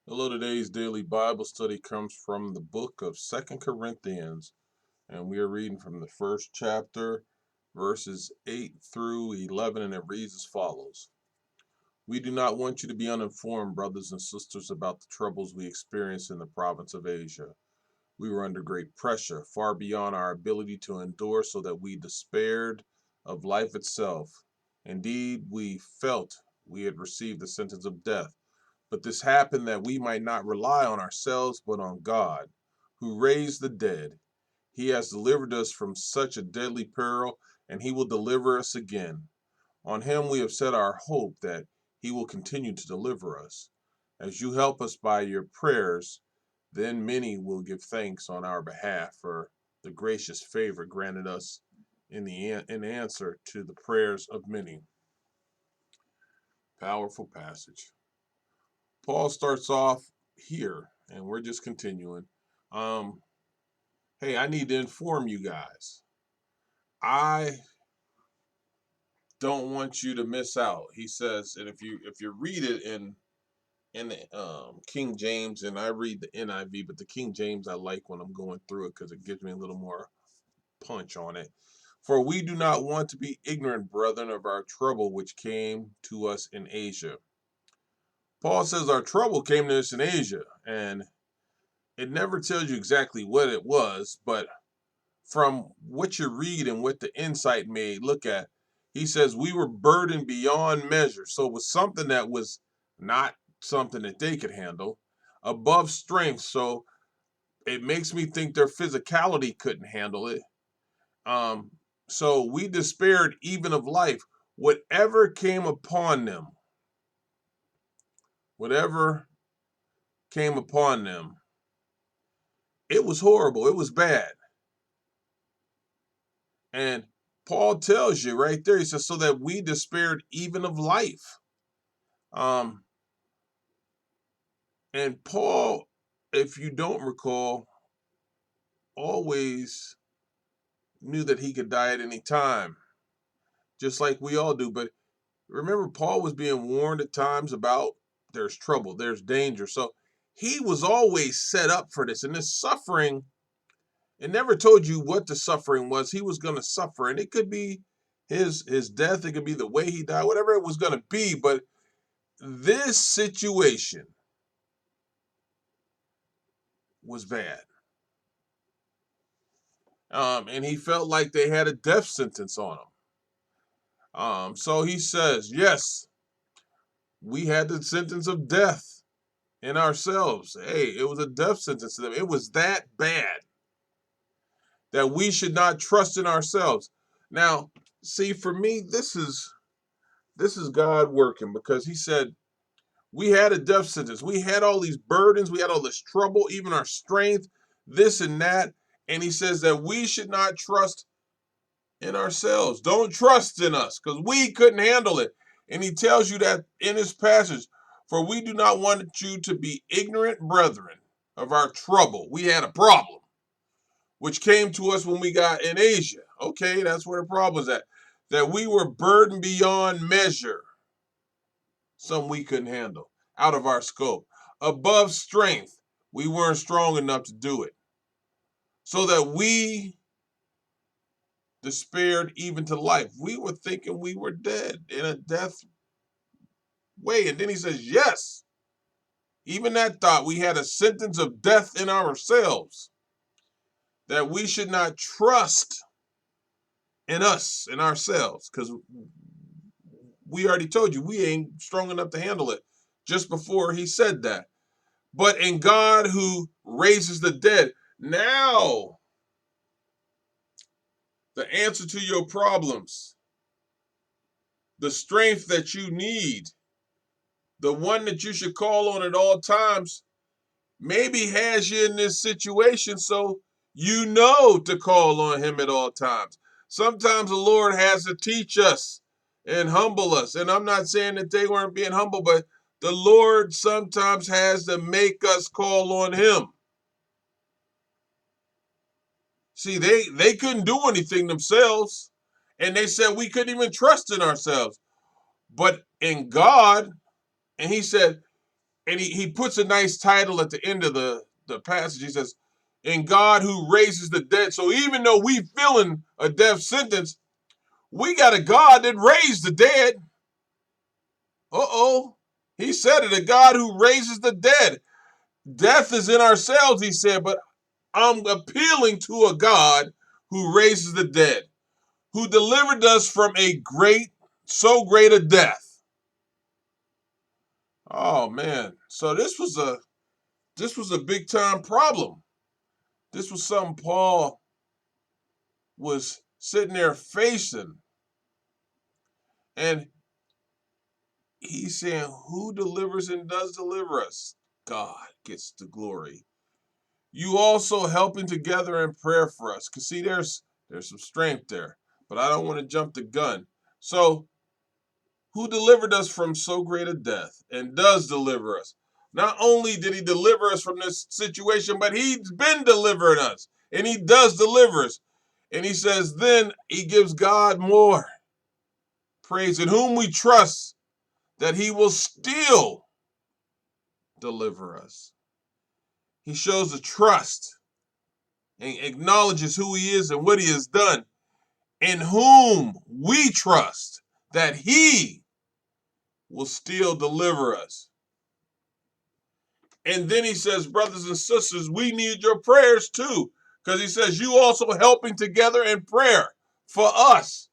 Hello, today's daily Bible study comes from the book of Second Corinthians, and we are reading from the first chapter, verses 8 through 11, and it reads as follows. We do not want you to be uninformed, brothers and sisters, about the troubles we experienced in the province of Asia. We were under great pressure, far beyond our ability to endure, so that we despaired of life itself. Indeed, we felt we had received the sentence of death. But this happened that we might not rely on ourselves, but on God, who raised the dead. He has delivered us from such a deadly peril, and he will deliver us again. On him we have set our hope that he will continue to deliver us. As you help us by your prayers, then many will give thanks on our behalf for the gracious favor granted us in answer to the prayers of many. Powerful passage. Paul starts off here, and we're just continuing. Um, hey, I need to inform you guys. I don't want you to miss out. He says, and if you read it in the King James, and I read the NIV, but the King James I like when I'm going through it because it gives me a little more punch on it. For we do not want to be ignorant, brethren, of our trouble which came to us in Asia. Paul says our trouble came to us in Asia, and it never tells you exactly what it was, but from what you read and what the insight may look at, he says we were burdened beyond measure. So it was something that was not something that they could handle, above strength. So it makes me think their physicality couldn't handle it. Um, so we despaired even of life. Whatever came upon them, whatever came upon them, it was horrible. It was bad. And Paul tells you right there, he says, so that we despaired even of life. Um, and Paul, if you don't recall, always knew that he could die at any time, just like we all do. But remember, Paul was being warned at times about there's trouble, there's danger. So he was always set up for this. And this suffering, it never told you what the suffering was. He was going to suffer. And it could be his death, it could be the way he died, whatever it was going to be. But this situation was bad. And he felt like they had a death sentence on him. So he says, yes, we had the sentence of death in ourselves. Hey, it was a death sentence to them. It was that bad that we should not trust in ourselves. Now, see, for me, this is God working, because he said we had a death sentence. We had all these burdens, we had all this trouble, even our strength, this and that. And he says that we should not trust in ourselves. Don't trust in us, because we couldn't handle it. And he tells you that in his passage. For we do not want you to be ignorant, brethren, of our trouble. We had a problem, which came to us when we got in Asia. Okay, that's where the problem was at. That we were burdened beyond measure, some we couldn't handle, out of our scope. Above strength, we weren't strong enough to do it. So that we despaired even to life. We were thinking we were dead in a death way. And then he says, yes, even that thought, we had a sentence of death in ourselves, that we should not trust in us, in ourselves, because we already told you we ain't strong enough to handle it just before he said that. But in God who raises the dead. Now, the answer to your problems, the strength that you need, the one that you should call on at all times, maybe has you in this situation so you know to call on him at all times. Sometimes the Lord has to teach us and humble us. And I'm not saying that they weren't being humble, but the Lord sometimes has to make us call on him. See, they couldn't do anything themselves. And they said we couldn't even trust in ourselves. But in God, and he said, And he puts a nice title at the end of the passage. He says, in God who raises the dead. So even though we feeling a death sentence, we got a God that raised the dead. Uh-oh. He said it, a God who raises the dead. Death is in ourselves, he said, but I'm appealing to a God who raises the dead, who delivered us from so great a death. Oh man. So this was a big time problem. This was something Paul was sitting there facing. And he's saying, who delivers and does deliver us? God gets the glory. You also helping together in prayer for us. Because see, there's some strength there. But I don't want to jump the gun. So, who delivered us from so great a death and does deliver us? Not only did he deliver us from this situation, but he's been delivering us. And he does deliver us. And he says, then he gives God more praise, in whom we trust that he will still deliver us. He shows the trust and acknowledges who he is and what he has done, in whom we trust that he will still deliver us. And then he says, brothers and sisters, we need your prayers too, because he says, you also helping together in prayer for us.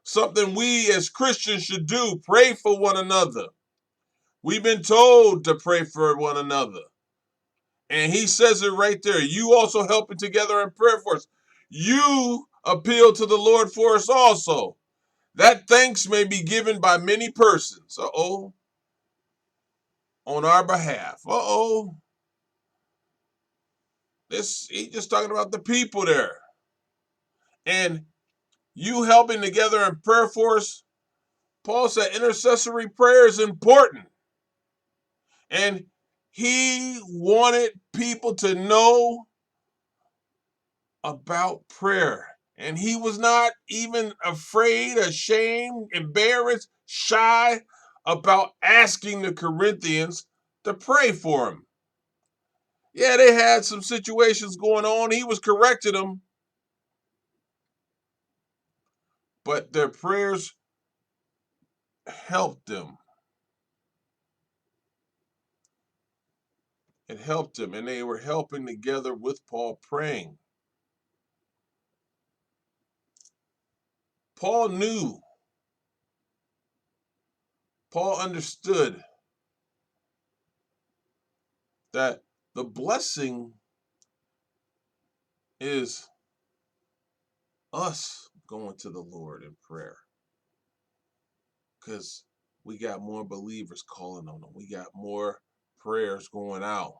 Something we as Christians should do, pray for one another. We've been told to pray for one another. And he says it right there. You also helping together in prayer for us. You appeal to the Lord for us also. That thanks may be given by many persons. Uh-oh. On our behalf. Uh-oh. He's just talking about the people there. And you helping together in prayer for us. Paul said intercessory prayer is important. And he wanted people to know about prayer. And he was not even afraid, ashamed, embarrassed, shy about asking the Corinthians to pray for him. Yeah, they had some situations going on. He was correcting them. But their prayers helped them. It helped them. And they were helping together with Paul praying. Paul knew. Paul understood that the blessing is us going to the Lord in prayer. Because we got more believers calling on them. We got more prayers going out.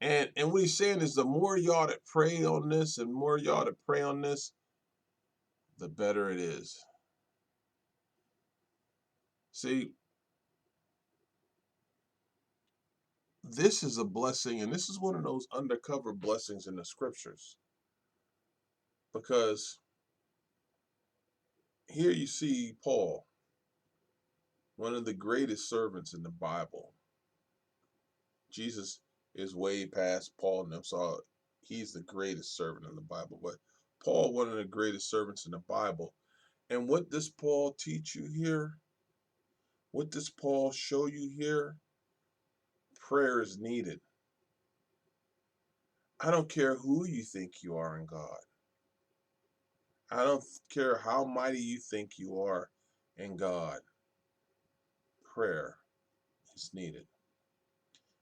And what he's saying is the more y'all that pray on this and more y'all that pray on this, the better it is. See, this is a blessing, and this is one of those undercover blessings in the scriptures. Because here you see Paul, one of the greatest servants in the Bible. Jesus is way past Paul and them, so he's the greatest servant in the Bible. But Paul, one of the greatest servants in the Bible. And what does Paul teach you here? What does Paul show you here? Prayer is needed. I don't care who you think you are in God. I don't care how mighty you think you are in God. Prayer is needed.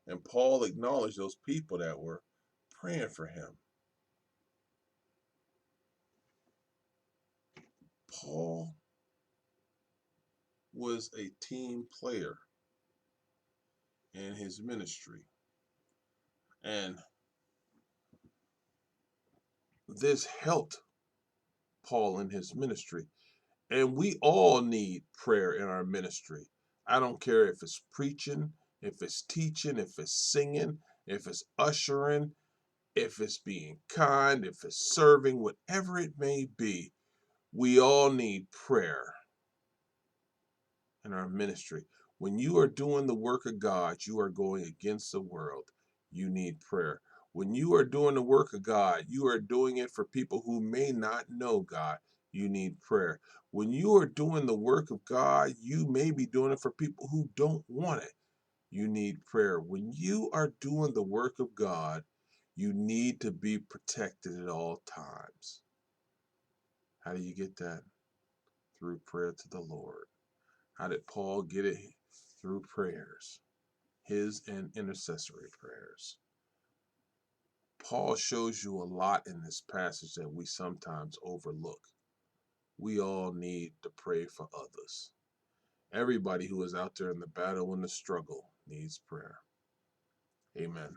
And Paul acknowledged those people that were praying for him. Paul was a team player in his ministry. And this helped Paul in his ministry. And we all need prayer in our ministry. I don't care if it's preaching, if it's teaching, if it's singing, if it's ushering, if it's being kind, if it's serving, whatever it may be. We all need prayer in our ministry. When you are doing the work of God, you are going against the world. You need prayer. When you are doing the work of God, you are doing it for people who may not know God. You need prayer. When you are doing the work of God, you may be doing it for people who don't want it. You need prayer. When you are doing the work of God, you need to be protected at all times. How do you get that? Through prayer to the Lord. How did Paul get it? Through prayers, his and intercessory prayers. Paul shows you a lot in this passage that we sometimes overlook. We all need to pray for others. Everybody who is out there in the battle and the struggle needs prayer. Amen.